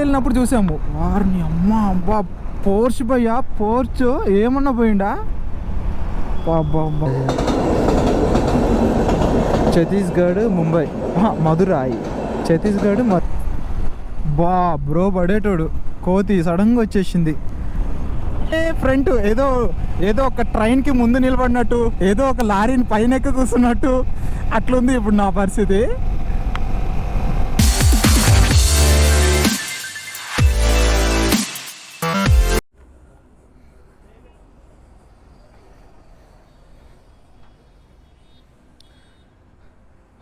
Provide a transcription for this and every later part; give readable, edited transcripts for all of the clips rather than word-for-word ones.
వెళ్ళినప్పుడు చూసాము వారిని అమ్మ అబ్బా పోర్చ్ భయ్యా పోర్చ్ ఏమన్నా పోయిండా బాబా. ఛత్తీస్గఢ్ ముంబై మధురాయి ఛత్తీస్గఢ్ బా బ్రో పడేటోడు కోతి సడన్గా వచ్చేసింది. ఫ్రంట్ ఏదో ఏదో ఒక ట్రైన్కి ముందు నిలబడినట్టు ఏదో ఒక లారీని పైన ఎక్కి కూర్చున్నట్టు అట్లుంది ఇప్పుడు నా పరిస్థితి.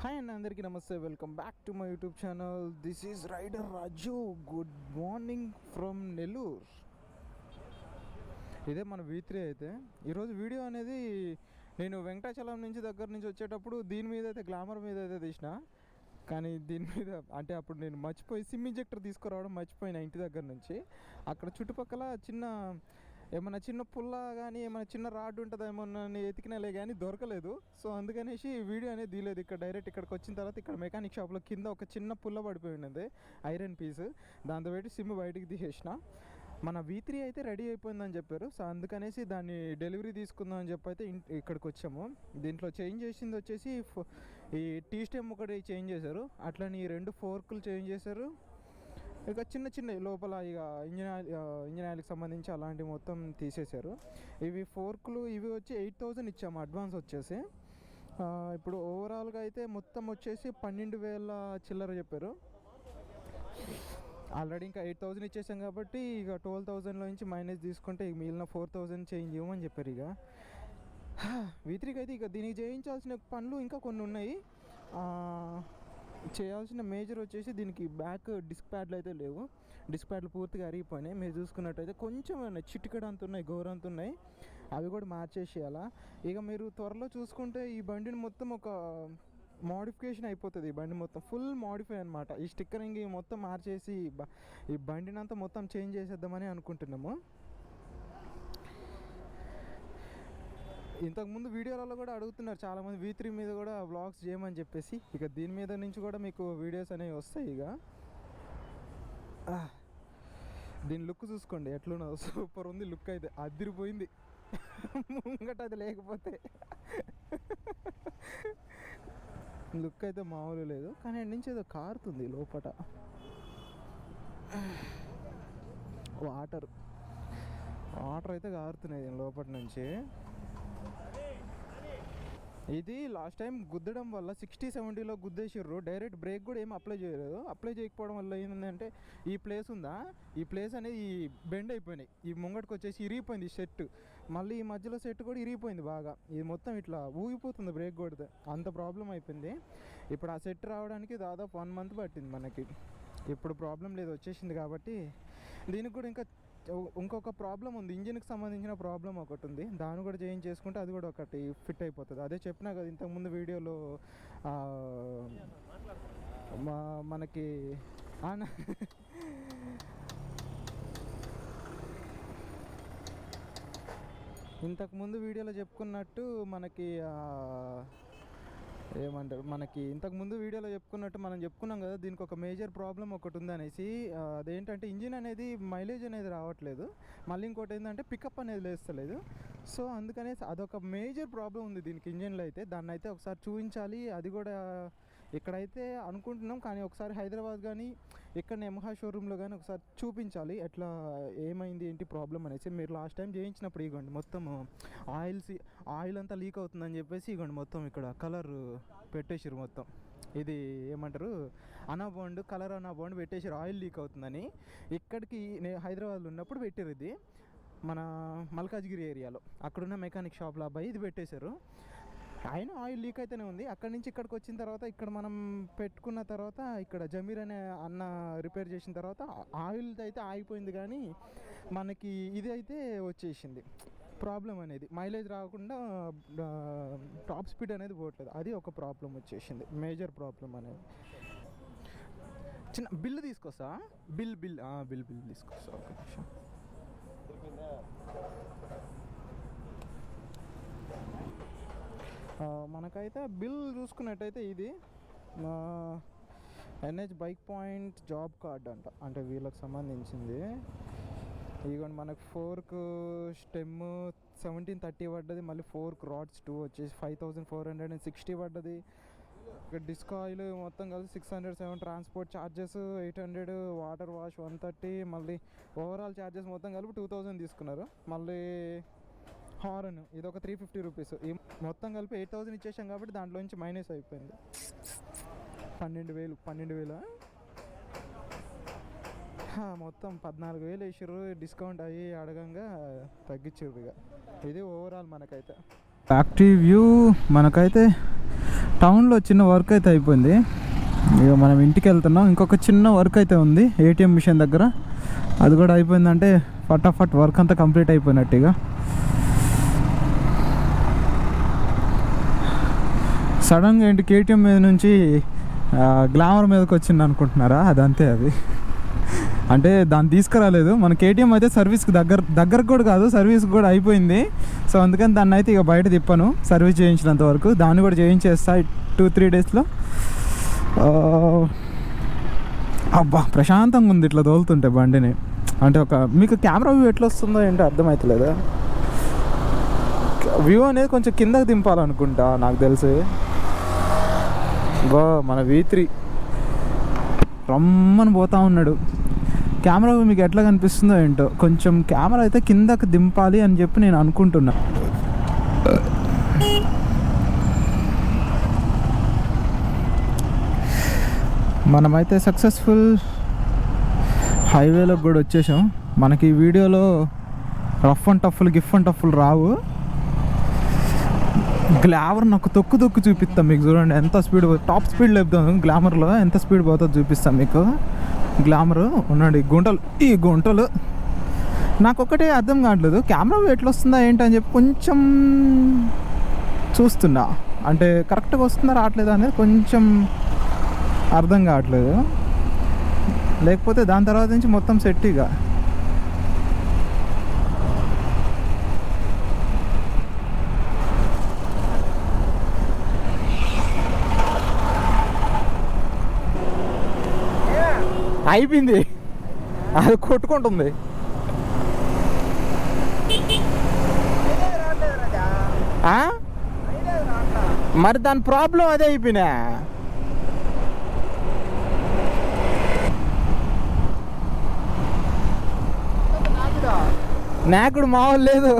హాయ్ అండి, అందరికీ నమస్తే. Welcome back to my YouTube channel. This is rider Raju. Good morning from Nellore. ఇదే మన V3 అయితే. ఈరోజు వీడియో అనేది నేను వెంకటాచలం నుంచి దగ్గర నుంచి వచ్చేటప్పుడు దీని మీద అయితే గ్లామర్ మీద అయితే తీసిన, కానీ దీని మీద అంటే అప్పుడు నేను మర్చిపోయి సిమ్ ఇంజెక్టర్ తీసుకురావడం మర్చిపోయినా ఇంటి దగ్గర నుంచి. అక్కడ చుట్టుపక్కల ఏమైనా చిన్న పుల్ల కానీ ఏమైనా చిన్న రాడ్ ఉంటుందా ఏమన్నా ఎతికినలే కానీ దొరకలేదు. సో అందుకనేసి వీడియో అనేది తీయలేదు. ఇక్కడ డైరెక్ట్ ఇక్కడికి వచ్చిన తర్వాత ఇక్కడ మెకానిక్ షాప్లో కింద ఒక చిన్న పుల్ల పడిపోయి ఉన్నది, ఐరన్ పీస్. దాంతో పెట్టి సిమ్ బయటికి తీసేసిన. మన V3 అయితే రెడీ అయిపోయిందని చెప్పారు. సో అందుకనేసి దాన్ని డెలివరీ తీసుకుందాం అని చెప్పి అయితే ఇక్కడికి వచ్చాము. దీంట్లో చేంజ్ చేసింది వచ్చేసి ఈ టీ స్టెమ్ ఒకటి చేంజ్ చేశారు, అట్లని 2 ఫోర్కులు చేంజ్ చేశారు. ఇక చిన్న లోపల ఇక ఇంజిన్ ఆయిల్కి సంబంధించి అలాంటివి మొత్తం తీసేశారు. ఇవి ఫోర్కులు ఇవి వచ్చి 8,000 ఇచ్చాము అడ్వాన్స్ వచ్చేసి. ఇప్పుడు ఓవరాల్గా అయితే మొత్తం వచ్చేసి 12,000 చిల్లర చెప్పారు. ఆల్రెడీ ఇంకా 8,000 ఇచ్చేసాం కాబట్టి ఇక 12,000లో నుంచి మైనస్ తీసుకుంటే ఇక మిగిలిన 4,000 చేంజ్ ఇవ్వమని చెప్పారు. ఇక V3కి అయితే ఇక దీనికి చేయించాల్సిన పనులు ఇంకా కొన్ని ఉన్నాయి. చేయాల్సిన మేజర్ వచ్చేసి దీనికి బ్యాక్ డిస్క్ ప్యాడ్లు అయితే లేవు. డిస్క్ ప్యాడ్లు పూర్తిగా అరిగిపోయినాయి. మీరు చూసుకున్నట్టయితే కొంచెం చిటికడ అంత ఉన్నాయి, గోరంత ఉన్నాయి. అవి కూడా మార్చేసేయాలా. ఇక మీరు త్వరలో చూసుకుంటే ఈ బండిని మొత్తం ఒక మోడిఫికేషన్ అయిపోతుంది. ఈ బండి మొత్తం ఫుల్ మోడిఫై అనమాట. ఈ స్టిక్కరింగ్ మొత్తం మార్చేసి ఈ బండిని అంతా మొత్తం చేంజ్ చేసేద్దామని అనుకుంటున్నాము. ఇంతకుముందు వీడియోలలో కూడా అడుగుతున్నారు చాలామంది V3 మీద కూడా వ్లాగ్స్ చేయమని చెప్పేసి. ఇక దీని మీద నుంచి కూడా మీకు వీడియోస్ అనేవి వస్తాయి. ఇక దీని లుక్ చూసుకోండి ఎట్లున్నదో, సూపర్ ఉంది లుక్ అయితే, అదిరిపోయింది. ముంగట అది లేకపోతే లుక్ అయితే మామూలు లేదు. కానీ అక్కడి నుంచి ఏదో కారుతుంది లోపల వాటర్ అయితే కారుతున్నాయి దీని లోపల నుంచి. ఇది లాస్ట్ టైం గుద్దడం వల్ల 60-70లో గుద్దేసిర్రు. డైరెక్ట్ బ్రేక్ కూడా ఏం అప్లై చేయలేదు. అప్లై చేయకపోవడం వల్ల ఏంటంటే ఈ ప్లేస్ ఉందా, ఈ ప్లేస్ అనేది బెండ్ అయిపోయినాయి. ఈ ముంగటికి వచ్చేసి ఇరిగిపోయింది సెట్. మళ్ళీ ఈ మధ్యలో సెట్ కూడా ఇరిగిపోయింది బాగా. ఇది మొత్తం ఇట్లా ఊగిపోతుంది బ్రేక్ కొడితే, అంత ప్రాబ్లం అయిపోయింది. ఇప్పుడు ఆ సెట్ రావడానికి దాదాపు 1 month పట్టింది మనకి. ఇప్పుడు ప్రాబ్లం లేదు, వచ్చేసింది. కాబట్టి దీనికి కూడా ఇంకొక ప్రాబ్లం ఉంది, ఇంజిన్కి సంబంధించిన ప్రాబ్లం ఒకటి ఉంది. దాన్ని కూడా చేంజ్ చేసుకుంటే అది కూడా ఒకటి ఫిట్ అయిపోతుంది. అదే చెప్పినా కదా ఇంతకుముందు వీడియోలో మనకి ఇంతకుముందు వీడియోలో చెప్పుకున్నట్టు ఇంతకుముందు వీడియోలో చెప్పుకున్నట్టు మనం చెప్పుకున్నాం కదా, దీనికి ఒక మేజర్ ప్రాబ్లం ఒకటి ఉంది అనేసి. అదేంటంటే ఇంజిన్ అనేది మైలేజ్ అనేది రావట్లేదు. మళ్ళీ ఇంకోటి ఏంటంటే పికప్ అనేది లేస్తలేదు. సో అందుకనేసి అదొక మేజర్ ప్రాబ్లం ఉంది దీనికి ఇంజిన్లో అయితే. దాన్ని అయితే ఒకసారి చూపించాలి. అది కూడా ఇక్కడైతే అనుకుంటున్నాం, కానీ ఒకసారి హైదరాబాద్ కానీ ఇక్కడ యమహా షోరూంలో కానీ ఒకసారి చూపించాలి ఎట్లా ఏమైంది ఏంటి ప్రాబ్లం అనేసి. మీరు లాస్ట్ టైం చేయించినప్పుడు ఇగోండి మొత్తం ఆయిల్ అంతా లీక్ అవుతుందని చెప్పేసి ఇగోండి మొత్తం ఇక్కడ కలర్ పెట్టేసారు. మొత్తం ఇది ఏమంటారు కలర్ అనాబాండ్ పెట్టేసారు, ఆయిల్ లీక్ అవుతుందని. ఇక్కడికి నేను హైదరాబాద్లో ఉన్నప్పుడు పెట్టారు. ఇది మన మల్కాజ్గిరి ఏరియాలో అక్కడున్న మెకానిక్ షాప్లో అబ్బాయి ఇది పెట్టేశారు. అయినా ఆయిల్ లీక్ అయితేనే ఉంది. అక్కడి నుంచి ఇక్కడికి వచ్చిన తర్వాత ఇక్కడ మనం పెట్టుకున్న తర్వాత ఇక్కడ జమీర్ అనే అన్న రిపేర్ చేసిన తర్వాత ఆయిల్ అయితే ఆగిపోయింది, కానీ మనకి ఇది అయితే వచ్చేసింది ప్రాబ్లం అనేది. మైలేజ్ రాకుండా టాప్ స్పీడ్ అనేది పోవట్లేదు. అది ఒక ప్రాబ్లం వచ్చేసింది, మేజర్ ప్రాబ్లం అనేది. చిన్న బిల్లు తీసుకొస్తా, బిల్ తీసుకొస్తా ఒక నిమిషం. మనకైతే బిల్ చూసుకున్నట్టయితే ఇది NH bike point job card అంట, అంటే వీళ్ళకి సంబంధించింది. ఇదిగోండి మనకు ఫోర్క్ స్టెమ్ 1730 పడ్డది, మళ్ళీ ఫోర్క్ రాడ్స్ 2 వచ్చేసి 5460 పడ్డది. ఇక్కడ డిస్క్ ఆయిల్ మొత్తం కలిసి 607, ట్రాన్స్పోర్ట్ ఛార్జెస్ 800, వాటర్ వాష్ 130, మళ్ళీ ఓవరాల్ ఛార్జెస్ మొత్తం కలిపి 2000 తీసుకున్నారు. మళ్ళీ హార్న్ ఇది ఒక 350 రూపీస్. ఈ మొత్తం కలిపి 8000 ఇచ్చేసాం కాబట్టి దాంట్లో నుంచి మైనస్ అయిపోయింది 12,000 మొత్తం 14,000 వేసారు. డిస్కౌంట్ అయ్యి అడగంగా తగ్గించారు. ఇక ఇది ఓవరాల్ మనకైతే యాక్టివ్ వ్యూ. మనకైతే టౌన్లో చిన్న వర్క్ అయితే అయిపోయింది. ఇక మనం ఇంటికి వెళ్తున్నాం. ఇంకొక చిన్న వర్క్ అయితే ఉంది ఏటీఎం మిషన్ దగ్గర, అది కూడా అయిపోయిందంటే ఫటాఫట్ వర్క్ అంతా కంప్లీట్ అయిపోయినట్టు. ఇక సడన్గా ఏంటి కేటీఎం మీద నుంచి గ్లామర్ మీదకి వచ్చింది అనుకుంటున్నారా? అదంతే. అది అంటే దాన్ని తీసుకురాలేదు మన కేటీఎం అయితే సర్వీస్కి దగ్గరకు కూడా కాదు, సర్వీస్కి కూడా అయిపోయింది. సో అందుకని దాన్ని అయితే ఇక బయట తిప్పాను సర్వీస్ చేయించినంత వరకు. దాన్ని కూడా చేయించేస్తా 2-3 డేస్లో. అబ్బా ప్రశాంతంగా ఉంది ఇట్లా తోలుతుంటే బండిని. అంటే ఒక మీకు కెమెరా వ్యూ ఎట్లా వస్తుందో ఏంటో అర్థమవుతలేదా? వ్యూ అనేది కొంచెం కిందకి దింపాలనుకుంటా నాకు తెలిసి. బా మన V3 రమ్మని పోతా ఉన్నాడు. కెమెరా మీకు ఎట్లా కనిపిస్తుందో ఏంటో, కొంచెం కెమెరా అయితే కిందకి దింపాలి అని చెప్పి నేను అనుకుంటున్నా. మనమైతే సక్సెస్ఫుల్ హైవేలోకి కూడా వచ్చేసాం. మనకి ఈ వీడియోలో రఫ్ అండ్ టఫ్లు రావు. గ్లామర్ నాకు తొక్కు చూపిస్తాం మీకు. చూడండి ఎంత స్పీడ్, టాప్ స్పీడ్ లేపుతాం గ్లామర్లో, ఎంత స్పీడ్ పోతుందో చూపిస్తాం మీకు. గ్లామరు ఉన్నాడు ఈ గుంటలు నాకు ఒకటే అర్థం కావట్లేదు, కెమెరా ఎట్లా వస్తుందా ఏంటని చెప్పి కొంచెం చూస్తున్నా. అంటే కరెక్ట్గా వస్తుందా రావట్లేదా అనేది కొంచెం అర్థం కావట్లేదు. లేకపోతే దాని తర్వాత నుంచి మొత్తం సెట్. ఇక అయిపోయింది, అది కొట్టుకుంటుంది. మరి దాని ప్రాబ్లం అదే అయిపోయినా. నాకుడు మామూలు లేదు.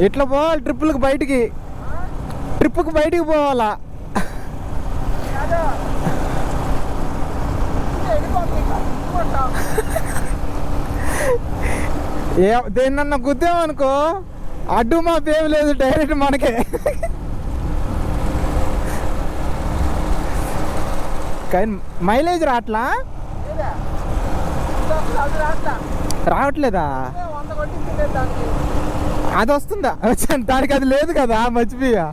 ఇట్లా పోవాలి ట్రిప్పుకి బయటికి పోవాలా. దేన్నన్నా గుద్దామనుకో అడ్డు మా పేరు లేదు, డైరెక్ట్ మనకే. కానీ మైలేజ్ రావట్లేదా? అది వస్తుందా? దానికి అది లేదు కదా, మర్చిపోయా.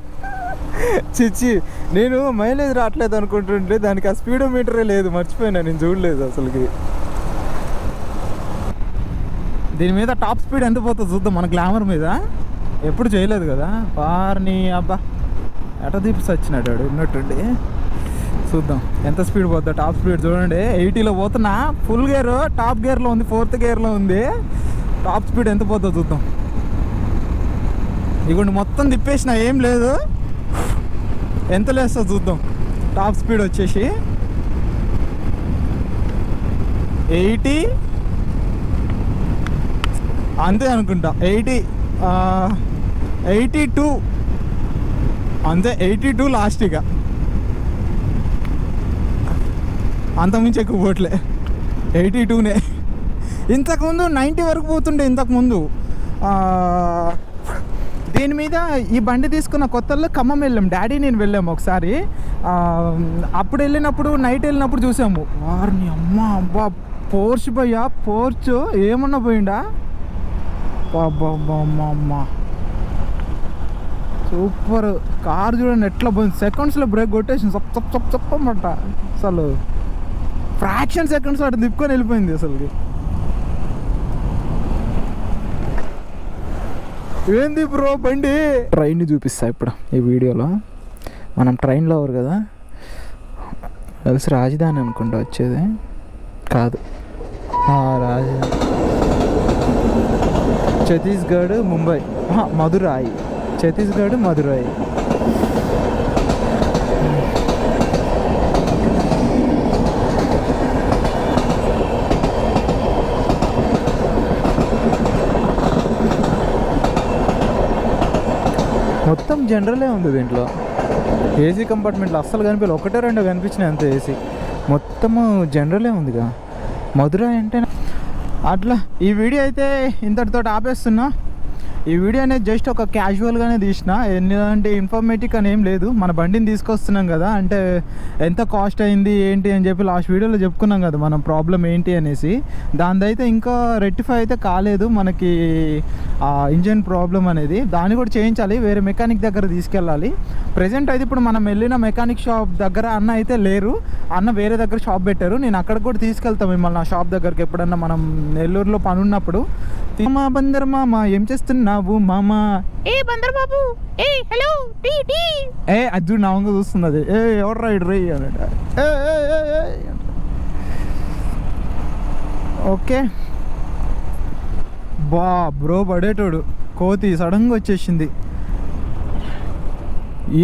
చిచ్చి నేను మైలేజ్ రావట్లేదు అనుకుంటుంటే దానికి ఆ స్పీడోమీటరే లేదు, మర్చిపోయినా నేను చూడలేదు అసలుకి. దీని మీద టాప్ స్పీడ్ ఎంత పోతుందో చూద్దాం. మన గ్లామర్ మీద ఎప్పుడు చేయలేదు కదా. వారిని అబ్బా ఎట తీపిసి వచ్చినాడు ఉన్నట్టుండి. చూద్దాం ఎంత స్పీడ్ పోతుందో. టాప్ స్పీడ్ చూడండి 80లో పోతున్నా. ఫుల్ గేర్ టాప్ గేర్లో ఉంది, 4th గేర్లో ఉంది. టాప్ స్పీడ్ ఎంత పోతుందో చూద్దాం. ఇగోండి మొత్తం తిప్పేసిన, ఏం లేదు. ఎంత లేస్తో చూద్దాం. టాప్ స్పీడ్ వచ్చేసి 80 అంతే అనుకుంటా. 82 అంతే. 82 లాస్ట్. ఇక అంతకుమించి ఎక్కువ పోట్లే, 82నే. ఇంతకుముందు 90 వరకు పోతుండే. ఇంతకుముందు దీని మీద ఈ బండి తీసుకున్న కొత్తల్లో ఖమ్మం వెళ్ళాం, డాడీ నేను వెళ్ళాము ఒకసారి. అప్పుడు వెళ్ళినప్పుడు నైట్ వెళ్ళినప్పుడు చూసాము. వారిని అమ్మ అబ్బా పోర్చ్ పోయా, పోర్చ్ ఏమన్నా పోయిండా. అమ్మ సూపర్ కార్ చూడండి ఎట్లా పోయింది. సెకండ్స్లో బ్రేక్ కొట్టేసింది, చప్పమంట. అసలు ఫ్రాక్షన్ సెకండ్స్ అటు తిప్పుకొని వెళ్ళిపోయింది అసలుకి. ఏంది బ్రో బండి? ట్రైన్ చూపిస్తా ఇప్పుడు ఈ వీడియోలో. మనం ట్రైన్లో ఎవరు కదా, కలిసి రాజధాని అనుకుంటా వచ్చేది, కాదు రాజధాని ఛత్తీస్గఢ్ ముంబై, మదురాయి, ఛత్తీస్గఢ్ మదురాయి. మొత్తం జనరలే ఉంది దీంట్లో. ఏసీ కంపార్ట్మెంట్లో అస్సలు కనిపించలేదు, ఒకటో రెండో కనిపించినాయి అంతే ఏసీ. మొత్తము జనరలే ఉందిగా. మధురై అంటే అట్లా. ఈ వీడియో అయితే ఇంతటితో ఆపేస్తున్నా. ఈ వీడియో అనేది జస్ట్ ఒక క్యాజువల్గానే తీసిన, ఎందుకంటే ఇన్ఫర్మేటివ్ అని ఏం లేదు. మన బండిని తీసుకొస్తున్నాం కదా, అంటే ఎంత కాస్ట్ అయింది ఏంటి అని చెప్పి లాస్ట్ వీడియోలో చెప్పుకున్నాం కదా మనం ప్రాబ్లం ఏంటి అనేసి. దానిదైతే ఇంకా రెక్టిఫై అయితే కాలేదు మనకి ఇంజన్ ప్రాబ్లం అనేది. దాన్ని కూడా చేయించాలి, వేరే మెకానిక్ దగ్గర తీసుకెళ్ళాలి. ప్రజెంట్ అయితే ఇప్పుడు మనం వెళ్ళిన మెకానిక్ షాప్ దగ్గర అన్న అయితే లేరు, అన్న వేరే దగ్గర షాప్ పెట్టారు. నేను అక్కడికి కూడా తీసుకెళ్తాను మిమ్మల్ని, ఆ షాప్ దగ్గరికి ఎప్పుడన్నా మనం నెల్లూరులో పని ఉన్నప్పుడు. మా బందర్ మామ ఏం చేస్తున్నావు మామ? ఏ బందర్ బాబు, ఏ హలో టీ టీ, ఏ అది నా వంగ చూస్తుంది, అది ఏ ఎవరు రైడ్ రే అన్నట. ఓకే బా బ్రో, పడేటోడు కోతి సడన్గా వచ్చేసింది.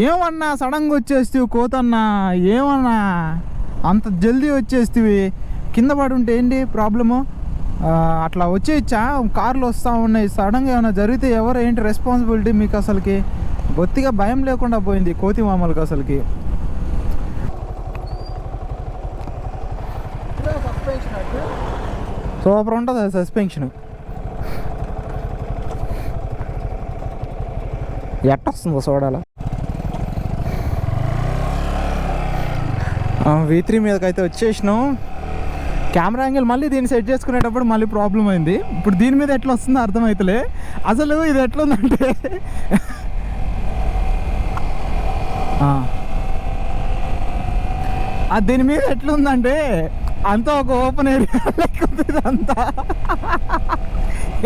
ఏమన్నా సడన్గా వచ్చేస్తావు కోతన్నా, ఏమన్నా అంత జల్దీ వచ్చేస్తావి? కింద పడి ఉంటే ఏంటి ప్రాబ్లము? అట్లా వచ్చేయచ్చా? కార్లు వస్తూ ఉన్నాయి, సడన్గా ఏమైనా జరిగితే ఎవరు ఏంటి రెస్పాన్సిబిలిటీ మీకు? అసలుకి బొత్తిగా భయం లేకుండా పోయింది కోతి మామూలుగా. అసలుకి సూపర్ ఉంటుంది సస్పెన్షన్. ఎట్టొస్తుందో చూడాలా. V3 మీదకైతే వచ్చేసినాం. కెమెరా యాంగిల్ మళ్ళీ దీన్ని సెట్ చేసుకునేటప్పుడు మళ్ళీ ప్రాబ్లం అయింది. ఇప్పుడు దీని మీద ఎట్లా వస్తుందో అర్థమవుతలే. అసలు ఇది ఎట్లుందంటే దీని మీద ఎట్లుందంటే అంతా ఒక ఓపెన్ ఏరియా లేకపోతే ఇదంతా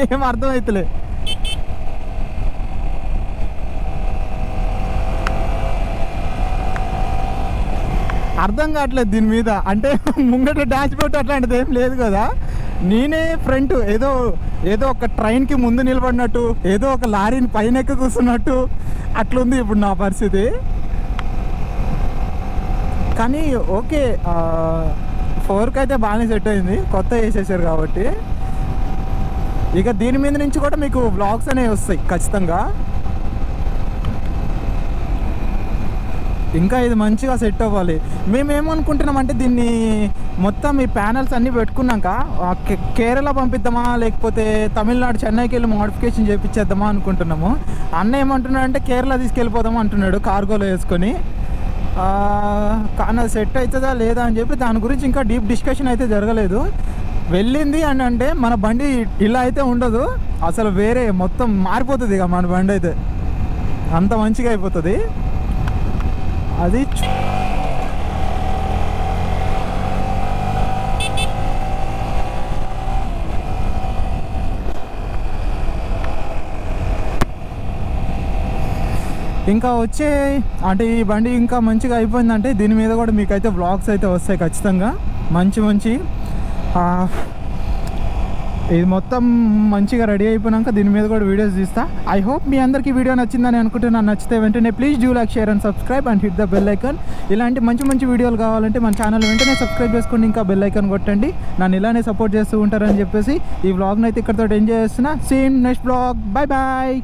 ఏం అర్థమవుతలే. అర్థం కావట్లేదు దీని మీద. అంటే ముంగట డాష్ బోర్డ్ అట్లాంటిది ఏం లేదు కదా, నేనే ఫ్రంట్ ఏదో ఒక ట్రైన్కి ముందు నిలబడినట్టు, ఏదో ఒక లారీని పైన ఎక్కి కూర్చున్నట్టు అట్లుంది ఇప్పుడు నా పరిస్థితి. కానీ ఓకే, 4కి అయితే బాగానే సెట్ అయింది, కొత్త వేసేసారు కాబట్టి. ఇక దీని మీద నుంచి కూడా మీకు వ్లాగ్స్ అనేవి వస్తాయి ఖచ్చితంగా. ఇంకా ఇది మంచిగా సెట్ అవ్వాలి. మేమేమనుకుంటున్నామంటే దీన్ని మొత్తం ఈ ప్యానల్స్ అన్నీ పెట్టుకున్నాక కేరళ పంపిద్దామా, లేకపోతే తమిళనాడు చెన్నైకి వెళ్ళి మోడిఫికేషన్ చేయించేద్దామా అనుకుంటున్నాము. అన్న ఏమంటున్నాడంటే కేరళ తీసుకెళ్ళిపోదామా అంటున్నాడు కార్గోలో వేసుకొని. కానీ అది సెట్ అవుతుందా లేదా అని చెప్పి దాని గురించి ఇంకా డీప్ డిస్కషన్ అయితే జరగలేదు. వెళ్ళింది అని అంటే మన బండి ఇలా అయితే ఉండదు, అసలు వేరే మొత్తం మారిపోతుంది. ఇక మన బండి అయితే అంత మంచిగా అయిపోతుంది. అది ఇంకా వచ్చే అంటే ఈ బండి ఇంకా మంచిగా అయిపోయిందంటే దీని మీద కూడా మీకైతే వ్లాగ్స్ అయితే వస్తాయి ఖచ్చితంగా. మంచి ఇది మొత్తం మంచిగా రెడీ అయిపోయినాక దీని మీద కూడా వీడియోస్ తీస్తా. ఐ హోప్ మీ అందరికీ వీడియో నచ్చిందని అనుకుంటున్నాను. నచ్చితే వెంటనే please do like, share and subscribe and hit the bell icon. ఇలాంటి మంచి వీడియోలు కావాలంటే మన ఛానల్ వెంటనే సబ్స్క్రైబ్ చేసుకోండి, ఇంకా బెల్ ఐకాన్ కొట్టండి. నన్ను ఇలానే సపోర్ట్ చేస్తూ ఉంటారని చెప్పేసి ఈ వ్లాగ్ని అయితే ఇక్కడితో ఎంజాయ్ చేస్తున్నా. See you next vlog. Bye bye.